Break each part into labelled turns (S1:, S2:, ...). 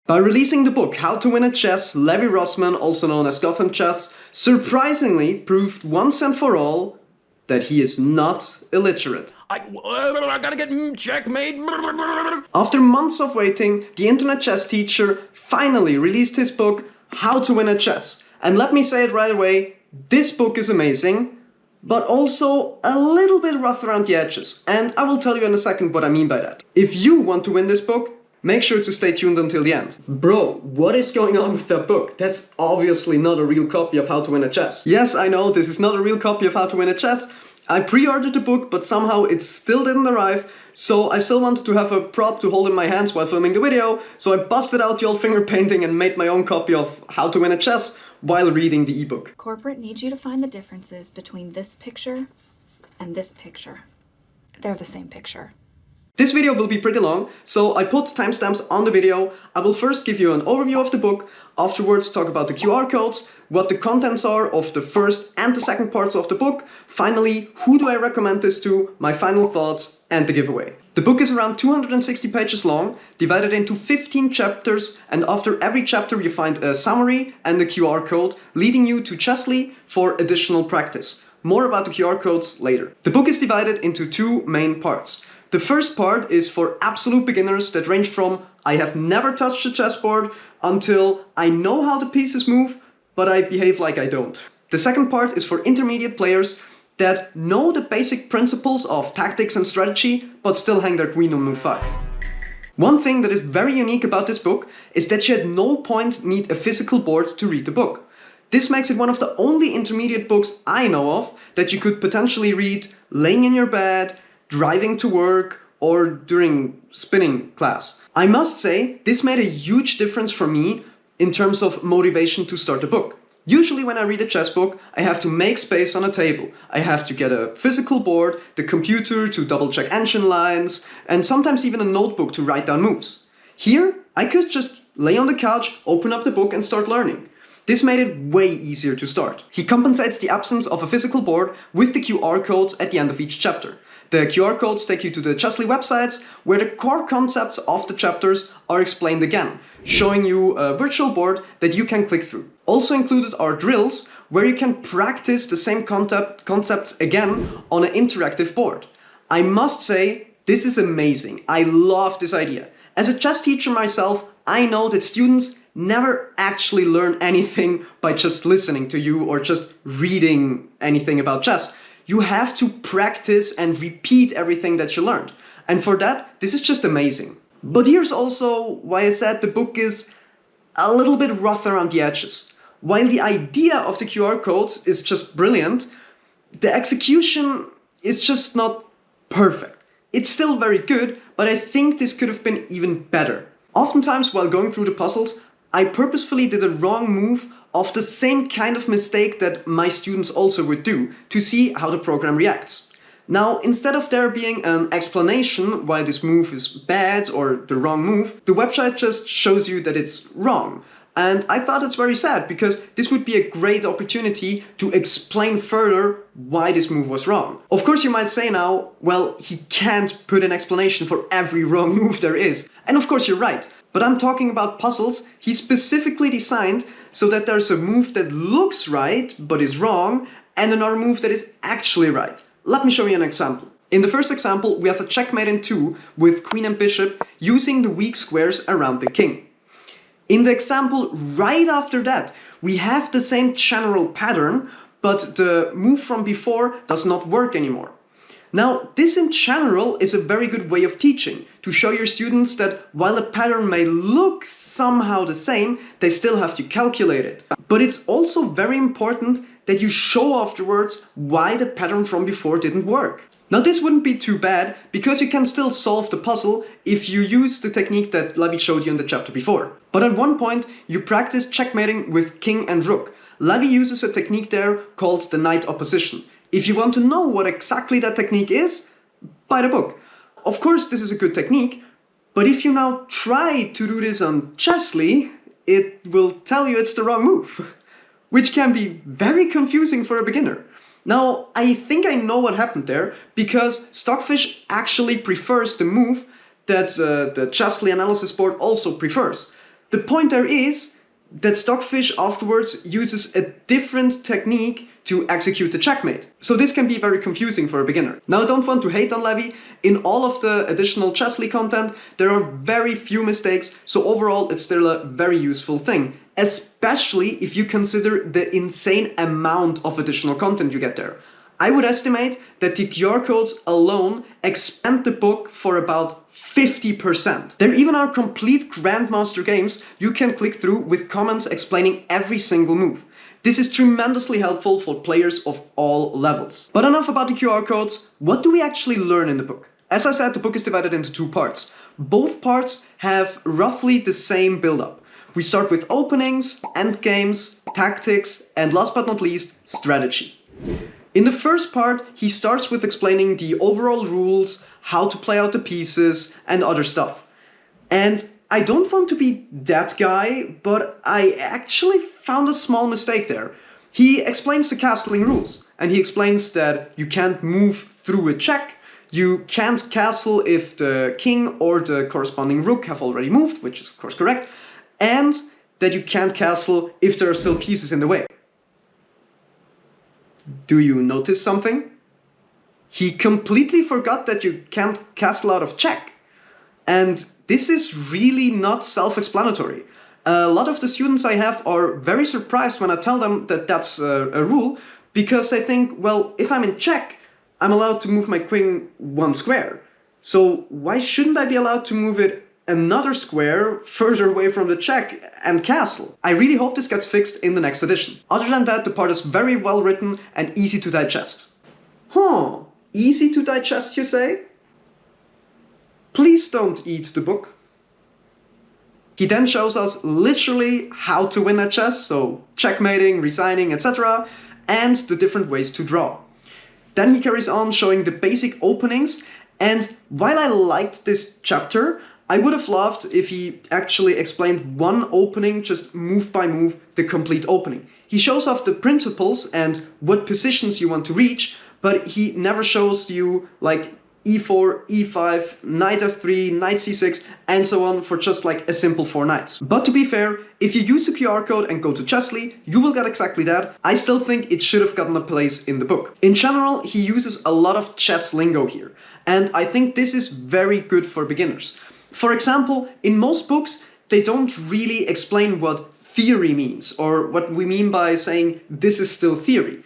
S1: By releasing the book How to Win at Chess, Levy Rozman, also known as Gothamchess, surprisingly proved once and for all that he is not illiterate.
S2: I gotta get checkmate.
S1: After months of waiting, the internet chess teacher finally released his book How to Win at Chess. And let me say it right away, this book is amazing, but also a little bit rough around the edges. And I will tell you in a second what I mean by that. If you want to win this book, make sure to stay tuned until the end. Bro, what is going on with that book? That's obviously not a real copy of How to Win at Chess. Yes, I know, this is not a real copy of How to Win at Chess. I pre-ordered the book, but somehow it still didn't arrive, so I still wanted to have a prop to hold in my hands while filming the video, so I busted out the old finger painting and made my own copy of How to Win at Chess while reading the ebook.
S3: Corporate needs you to find the differences between this picture and this picture. They're the same picture.
S1: This video will be pretty long, so I put timestamps on the video. I will first give you an overview of the book, afterwards talk about the QR codes, what the contents are of the first and the second parts of the book, finally, who do I recommend this to, my final thoughts, and the giveaway. The book is around 260 pages long, divided into 15 chapters, and after every chapter you find a summary and a QR code, leading you to Chessly for additional practice. More about the QR codes later. The book is divided into two main parts. The first part is for absolute beginners that range from I have never touched a chessboard until I know how the pieces move, but I behave like I don't. The second part is for intermediate players that know the basic principles of tactics and strategy, but still hang their queen on move 5. One thing that is very unique about this book is that you at no point need a physical board to read the book. This makes it one of the only intermediate books I know of that you could potentially read laying in your bed, driving to work, or during spinning class. I must say, this made a huge difference for me in terms of motivation to start a book. Usually when I read a chess book, I have to make space on a table. I have to get a physical board, the computer to double check engine lines, and sometimes even a notebook to write down moves. Here, I could just lay on the couch, open up the book and start learning. This made it way easier to start. He compensates the absence of a physical board with the QR codes at the end of each chapter. The QR codes take you to the Chessly websites, where the core concepts of the chapters are explained again, showing you a virtual board that you can click through. Also included are drills, where you can practice the same concepts again on an interactive board. I must say, this is amazing. I love this idea. As a chess teacher myself, I know that students never actually learn anything by just listening to you or just reading anything about chess. You have to practice and repeat everything that you learned. And for that, this is just amazing. But here's also why I said the book is a little bit rough around the edges. While the idea of the QR codes is just brilliant, the execution is just not perfect. It's still very good, but I think this could have been even better. Oftentimes while going through the puzzles, I purposefully did a wrong move of the same kind of mistake that my students also would do to see how the program reacts. Now, instead of there being an explanation why this move is bad or the wrong move, the website just shows you that it's wrong. And I thought it's very sad because this would be a great opportunity to explain further why this move was wrong. Of course you might say now, well, he can't put an explanation for every wrong move there is. And of course you're right. But I'm talking about puzzles he specifically designed so that there's a move that looks right but is wrong and another move that is actually right. Let me show you an example. In the first example we have a checkmate in 2 with queen and bishop using the weak squares around the king. In the example right after that we have the same general pattern, but the move from before does not work anymore. Now, this in general is a very good way of teaching, to show your students that while a pattern may look somehow the same, they still have to calculate it. But it's also very important that you show afterwards why the pattern from before didn't work. Now this wouldn't be too bad, because you can still solve the puzzle if you use the technique that Levy showed you in the chapter before. But at one point you practice checkmating with king and rook. Levy uses a technique there called the knight opposition. If you want to know what exactly that technique is, buy the book. Of course this is a good technique, but if you now try to do this on Chessly, it will tell you it's the wrong move, which can be very confusing for a beginner. Now, I think I know what happened there, because Stockfish actually prefers the move that the Chessly analysis board also prefers. The point there is that Stockfish afterwards uses a different technique to execute the checkmate. So this can be very confusing for a beginner. Now I don't want to hate on Levy. In all of the additional Chessly content, there are very few mistakes, so overall it's still a very useful thing. Especially if you consider the insane amount of additional content you get there. I would estimate that the QR codes alone expand the book for about 50%. There even are complete Grandmaster games you can click through with comments explaining every single move. This is tremendously helpful for players of all levels. But enough about the QR codes. What do we actually learn in the book? As I said, the book is divided into two parts. Both parts have roughly the same build-up. We start with openings, endgames, tactics, and last but not least, strategy. In the first part, he starts with explaining the overall rules, how to play out the pieces, and other stuff. And I don't want to be that guy, but I actually found a small mistake there. He explains the castling rules, and he explains that you can't move through a check, you can't castle if the king or the corresponding rook have already moved, which is of course correct, and that you can't castle if there are still pieces in the way. Do you notice something? He completely forgot that you can't castle out of check. And this is really not self-explanatory. A lot of the students I have are very surprised when I tell them that that's a rule, because they think, well, if I'm in check, I'm allowed to move my queen one square. So why shouldn't I be allowed to move it another square further away from the check and castle? I really hope this gets fixed in the next edition. Other than that, the part is very well written and easy to digest. Huh, easy to digest, you say? Please don't eat the book. He then shows us literally how to win at chess, so checkmating, resigning, etc., and the different ways to draw. Then he carries on showing the basic openings, and while I liked this chapter, I would have loved if he actually explained one opening, just move by move, the complete opening. He shows off the principles and what positions you want to reach, but he never shows you like e4, e5, knight f3, knight c6, and so on for just like a simple 4 knights. But to be fair, if you use the QR code and go to Chessly, you will get exactly that. I still think it should have gotten a place in the book. In general, he uses a lot of chess lingo here, and I think this is very good for beginners. For example, in most books, they don't really explain what theory means, or what we mean by saying this is still theory.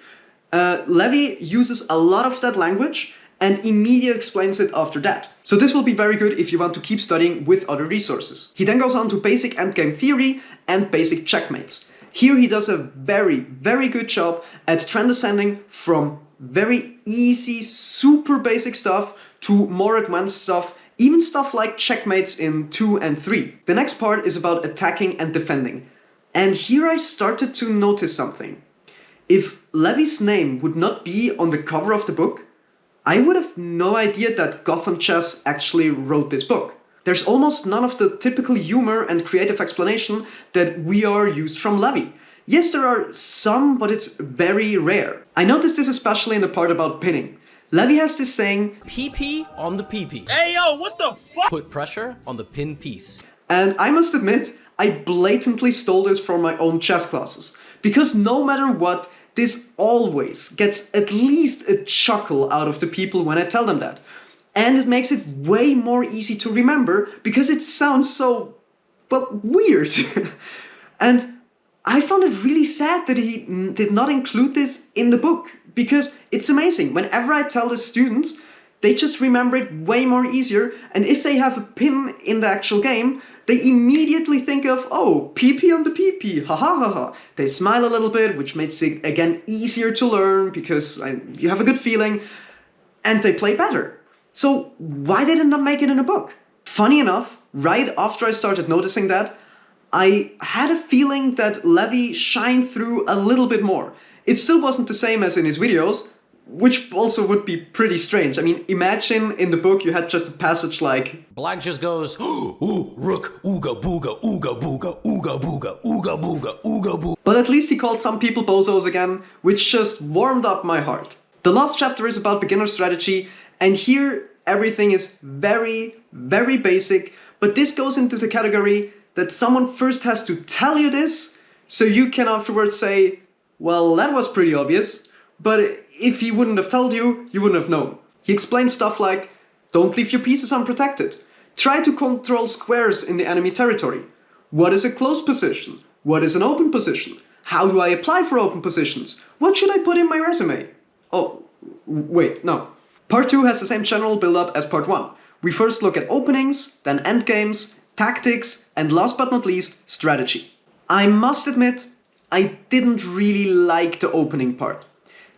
S1: Levy uses a lot of that language, and immediately explains it after that. So this will be very good if you want to keep studying with other resources. He then goes on to basic endgame theory and basic checkmates. Here he does a very, very good job at transcending from very easy, super basic stuff to more advanced stuff, even stuff like checkmates in 2 and 3. The next part is about attacking and defending. And here I started to notice something. If Levy's name would not be on the cover of the book, I would have no idea that Gothamchess actually wrote this book. There's almost none of the typical humor and creative explanation that we are used from Levy. Yes, there are some, but it's very rare. I noticed this especially in the part about pinning. Levy has this saying,
S2: PP on the PP.
S4: Hey yo, what the fuck?
S2: Put pressure on the pin piece.
S1: and I must admit, I blatantly stole this from my own chess classes. Because no matter what, this always gets at least a chuckle out of the people when I tell them that. And it makes it way more easy to remember because it sounds so, well, weird. And I found it really sad that he did not include this in the book, because it's amazing. Whenever I tell the students, they just remember it way more easier, and if they have a pin in the actual game, they immediately think of, oh, PP on the PP, ha ha ha ha. They smile a little bit, which makes it, again, easier to learn, because you have a good feeling, and they play better. So why did it not make it in a book? Funny enough, right after I started noticing that, I had a feeling that Levy shined through a little bit more. It still wasn't the same as in his videos, which also would be pretty strange. I mean, imagine in the book you had just a passage like,
S2: Black just goes, ooh, rook, ooga booga, ooga booga, ooga booga, ooga booga, ooga booga.
S1: But at least he called some people bozos again, which just warmed up my heart. The last chapter is about beginner strategy, and here everything is very, very basic, but this goes into the category that someone first has to tell you this, so you can afterwards say, well, that was pretty obvious, but if he wouldn't have told you, you wouldn't have known. He explains stuff like, don't leave your pieces unprotected. Try to control squares in the enemy territory. What is a closed position? What is an open position? How do I apply for open positions? What should I put in my resume? Oh, wait, no. Part 2 has the same general build-up as Part 1. We first look at openings, then endgames, tactics, and last but not least, strategy. I must admit, I didn't really like the opening part.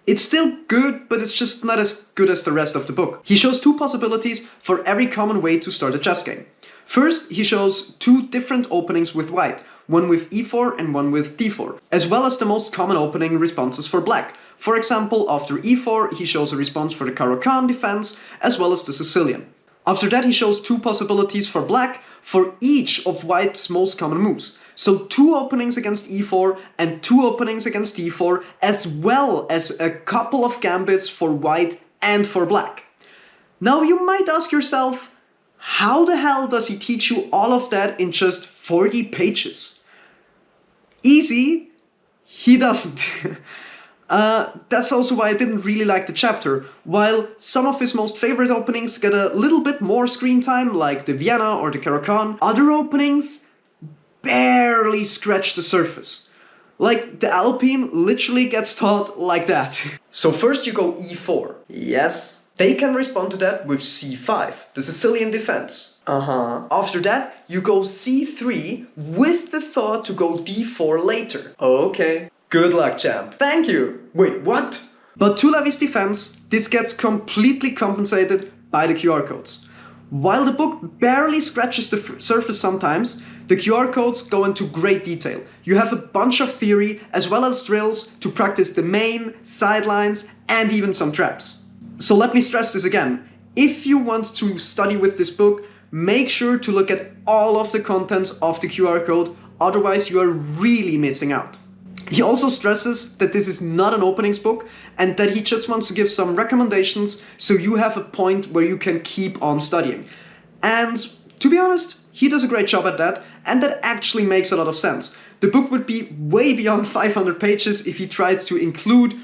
S1: It's still good, but it's just not as good as the rest of the book. He shows 2 possibilities for every common way to start a chess game. First, he shows 2 different openings with white, one with e4 and one with d4, as well as the most common opening responses for black. For example, after e4, he shows a response for the Caro-Kann defense, as well as the Sicilian. After that, he shows 2 possibilities for black for each of white's most common moves. So 2 openings against e4 and 2 openings against d4, as well as a couple of gambits for white and for black. Now you might ask yourself, how the hell does he teach you all of that in just 40 pages? Easy, he doesn't. That's also why I didn't really like the chapter. While some of his most favorite openings get a little bit more screen time, like the Vienna or the Caro-Kann, other openings barely scratch the surface. Like, the Alpine literally gets taught like that. So first you go e4. Yes, they can respond to that with c5, the Sicilian defense. After that, you go c3 with the thought to go d4 later. Okay. Good luck, champ. Thank you. Wait, what? But to Levy's defense, this gets completely compensated by the QR codes. While the book barely scratches the surface sometimes, the QR codes go into great detail. You have a bunch of theory as well as drills to practice the main, sidelines, and even some traps. So let me stress this again. If you want to study with this book, make sure to look at all of the contents of the QR code, otherwise you are really missing out. He also stresses that this is not an openings book and that he just wants to give some recommendations so you have a point where you can keep on studying. And to be honest, he does a great job at that, and that actually makes a lot of sense. The book would be way beyond 500 pages if he tried to include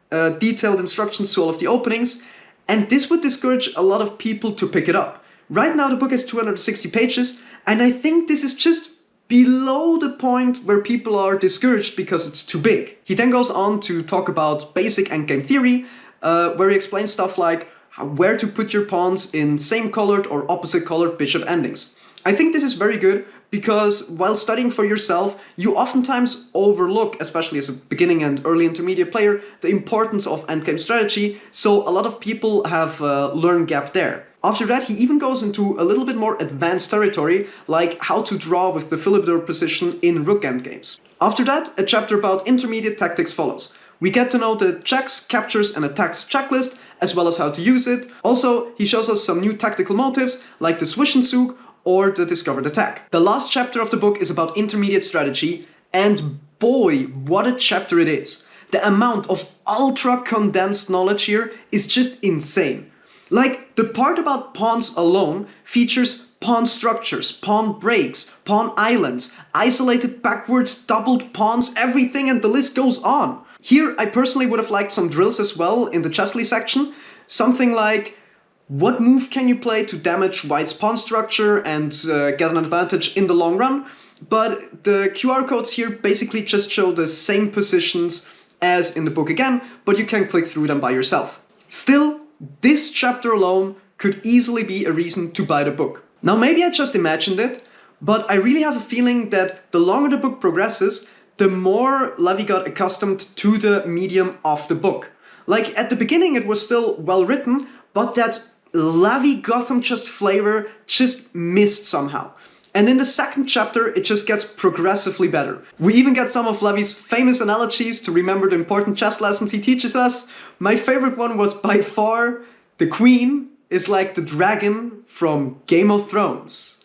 S1: detailed instructions to all of the openings, and this would discourage a lot of people to pick it up. Right now the book has 260 pages, and I think this is just below the point where people are discouraged because it's too big. He then goes on to talk about basic endgame theory, where he explains stuff like where to put your pawns in same colored or opposite colored bishop endings. I think this is very good because while studying for yourself, you oftentimes overlook, especially as a beginning and early intermediate player, the importance of endgame strategy, so a lot of people have a learn gap there. After that, he even goes into a little bit more advanced territory, like how to draw with the Philibert position in rook endgames. After that, a chapter about intermediate tactics follows. We get to know the checks, captures, and attacks checklist, as well as how to use it. Also, he shows us some new tactical motives, like the Zwischenzug or the discovered attack. The last chapter of the book is about intermediate strategy, and boy, what a chapter it is. The amount of ultra condensed knowledge here is just insane. Like, the part about pawns alone features pawn structures, pawn breaks, pawn islands, isolated backwards, doubled pawns, everything, and the list goes on. Here, I personally would have liked some drills as well in the Chesley section. Something like, what move can you play to damage white's pawn structure and get an advantage in the long run? But the QR codes here basically just show the same positions as in the book again, but you can click through them by yourself. Still, this chapter alone could easily be a reason to buy the book. Now maybe I just imagined it, but I really have a feeling that the longer the book progresses, the more Levy got accustomed to the medium of the book. Like, at the beginning it was still well written, but that Levy Gothamchess flavor just missed somehow. And in the second chapter, it just gets progressively better. We even get some of Levy's famous analogies to remember the important chess lessons he teaches us. My favorite one was by far, the queen is like the dragon from Game of Thrones.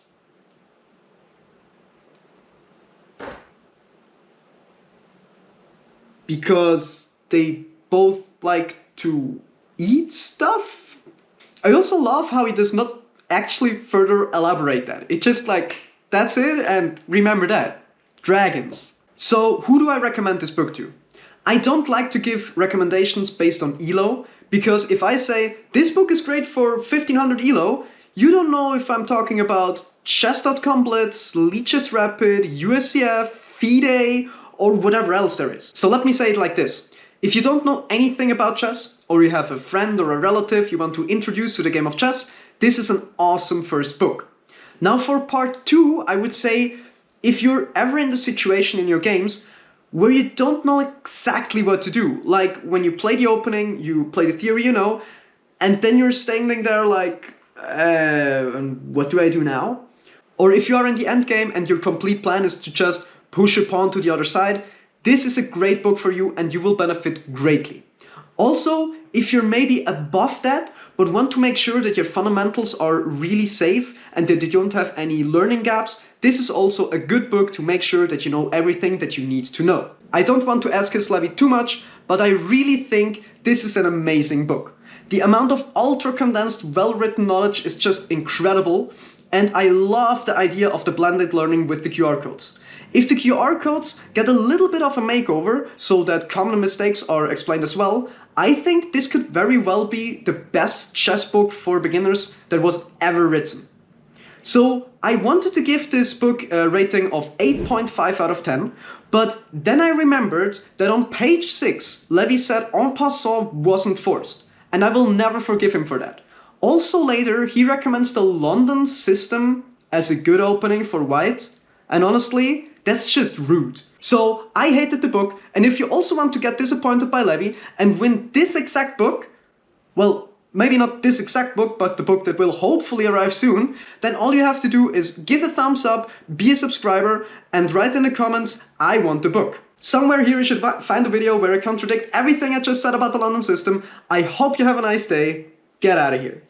S1: Because they both like to eat stuff? I also love how he does not actually further elaborate that. It just like That's it, and remember that. Dragons. So, who do I recommend this book to? I don't like to give recommendations based on ELO, because if I say, this book is great for 1500 ELO, you don't know if I'm talking about Chess.com Blitz, Lichess Rapid, USCF, FIDE, or whatever else there is. So let me say it like this. If you don't know anything about chess, or you have a friend or a relative you want to introduce to the game of chess, this is an awesome first book. Now for part 2, I would say, if you're ever in the situation in your games where you don't know exactly what to do, like when you play the opening, you play the theory, and then you're standing there like, what do I do now? Or if you are in the endgame and your complete plan is to just push a pawn to the other side, this is a great book for you and you will benefit greatly. Also, if you're maybe above that, but want to make sure that your fundamentals are really safe and that you don't have any learning gaps, this is also a good book to make sure that you know everything that you need to know. I don't want to ask his Levy too much, but I really think this is an amazing book. The amount of ultra-condensed, well-written knowledge is just incredible, and I love the idea of the blended learning with the QR codes. If the QR codes get a little bit of a makeover so that common mistakes are explained as well, I think this could very well be the best chess book for beginners that was ever written. So I wanted to give this book a rating of 8.5 out of 10, but then I remembered that on page 6, Levy said en passant wasn't forced, and I will never forgive him for that. Also later, he recommends the London system as a good opening for white, and honestly, that's just rude. So I hated the book, and if you also want to get disappointed by Levy and win this exact book, well, maybe not this exact book, but the book that will hopefully arrive soon, then all you have to do is give a thumbs up, be a subscriber, and write in the comments, I want the book. Somewhere here you should find a video where I contradict everything I just said about the London system. I hope you have a nice day. Get out of here.